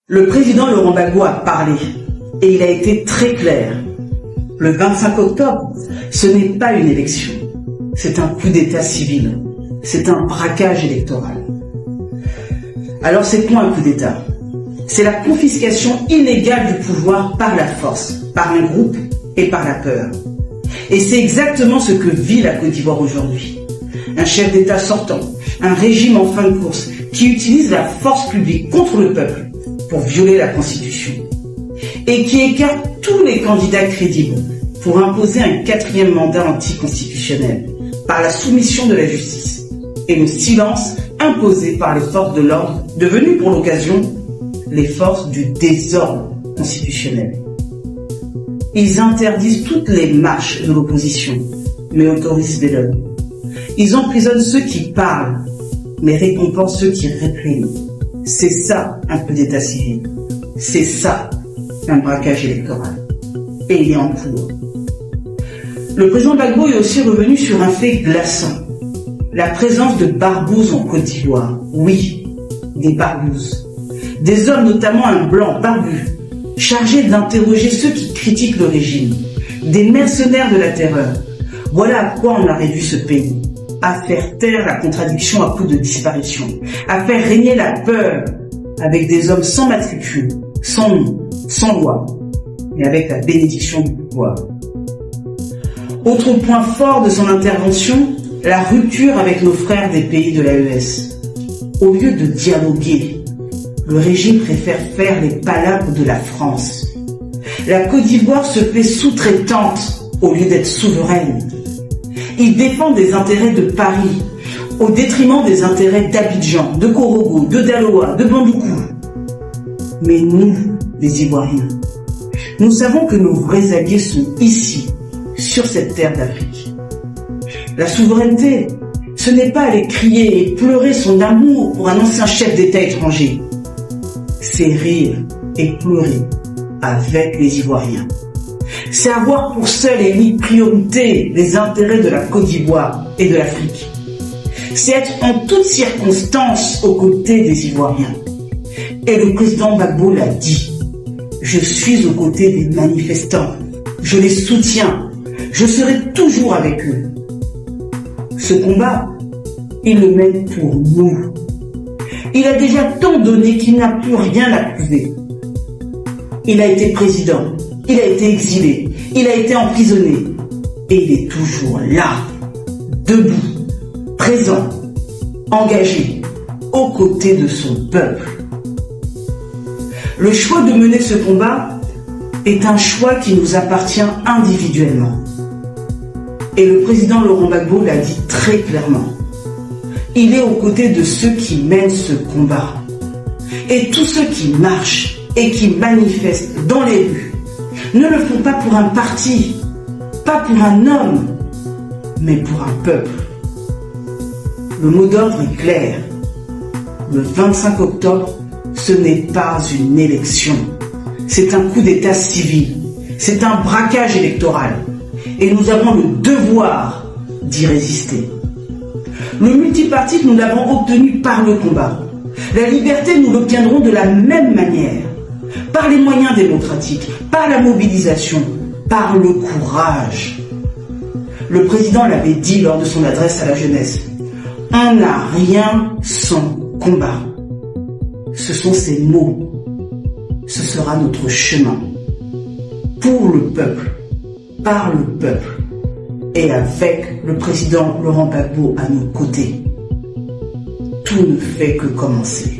Le président Laurent Gbagbo a parlé et il a été très clair. Le 25 octobre, ce n'est pas une élection, c'est un coup d'état civil, c'est un braquage électoral. Alors c'est quoi un coup d'état? C'est la confiscation illégale du pouvoir par la force, par un groupe et par la peur. Et c'est exactement ce que vit la Côte d'Ivoire aujourd'hui. Un chef d'État sortant, un régime en fin de course qui utilise la force publique contre le peuple pour violer la Constitution et qui écarte tous les candidats crédibles pour imposer un 4e mandat anticonstitutionnel par la soumission de la justice et le silence imposé par les forces de l'ordre devenues pour l'occasion les forces du désordre constitutionnel. Ils interdisent toutes les marches de l'opposition, mais autorisent les leurs. Ils emprisonnent ceux qui parlent, mais récompensent ceux qui répriment. C'est ça un coup d'état civil. C'est ça un braquage électoral. Et il est en cours. Le président Gbagbo est aussi revenu sur un fait glaçant. La présence de barbouzes en Côte d'Ivoire. Oui, des barbouzes. Des hommes, notamment un blanc barbu, chargés d'interroger ceux qui critiquent le régime. Des mercenaires de la terreur. Voilà à quoi on a réduit ce pays. À faire taire la contradiction à coup de disparition. À faire régner la peur avec des hommes sans matricule, sans nom, sans loi, mais avec la bénédiction du pouvoir. Autre point fort de son intervention, la rupture avec nos frères des pays de l'AES. Au lieu de dialoguer, le régime préfère faire les palabres de la France. La Côte d'Ivoire se fait sous-traitante au lieu d'être souveraine. Il défend des intérêts de Paris au détriment des intérêts d'Abidjan, de Korogo, de Daloa, de Bandoukou. Mais nous, les Ivoiriens, nous savons que nos vrais alliés sont ici, sur cette terre d'Afrique. La souveraineté, ce n'est pas aller crier et pleurer son amour pour un ancien chef d'État étranger. C'est rire et pleurer avec les Ivoiriens. C'est avoir pour seule et unique priorité les intérêts de la Côte d'Ivoire et de l'Afrique. C'est être en toutes circonstances aux côtés des Ivoiriens. Et le président Gbagbo l'a dit. Je suis aux côtés des manifestants. Je les soutiens. Je serai toujours avec eux. Ce combat, il le mène pour nous. Il a déjà tant donné qu'il n'a plus rien à prouver. Il a été président. Il a été exilé, il a été emprisonné, et il est toujours là, debout, présent, engagé, aux côtés de son peuple. Le choix de mener ce combat est un choix qui nous appartient individuellement. Et le président Laurent Gbagbo l'a dit très clairement. Il est aux côtés de ceux qui mènent ce combat. Et tous ceux qui marchent et qui manifestent dans les rues ne le font pas pour un parti, pas pour un homme, mais pour un peuple. Le mot d'ordre est clair. Le 25 octobre, ce n'est pas une élection. C'est un coup d'état civil. C'est un braquage électoral. Et nous avons le devoir d'y résister. Le multipartisme, nous l'avons obtenu par le combat. La liberté, nous l'obtiendrons de la même manière. Par les moyens démocratiques, par la mobilisation, par le courage. Le président l'avait dit lors de son adresse à la jeunesse. On n'a rien sans combat. Ce sont ces mots. Ce sera notre chemin. Pour le peuple, par le peuple, et avec le président Laurent Gbagbo à nos côtés. Tout ne fait que commencer.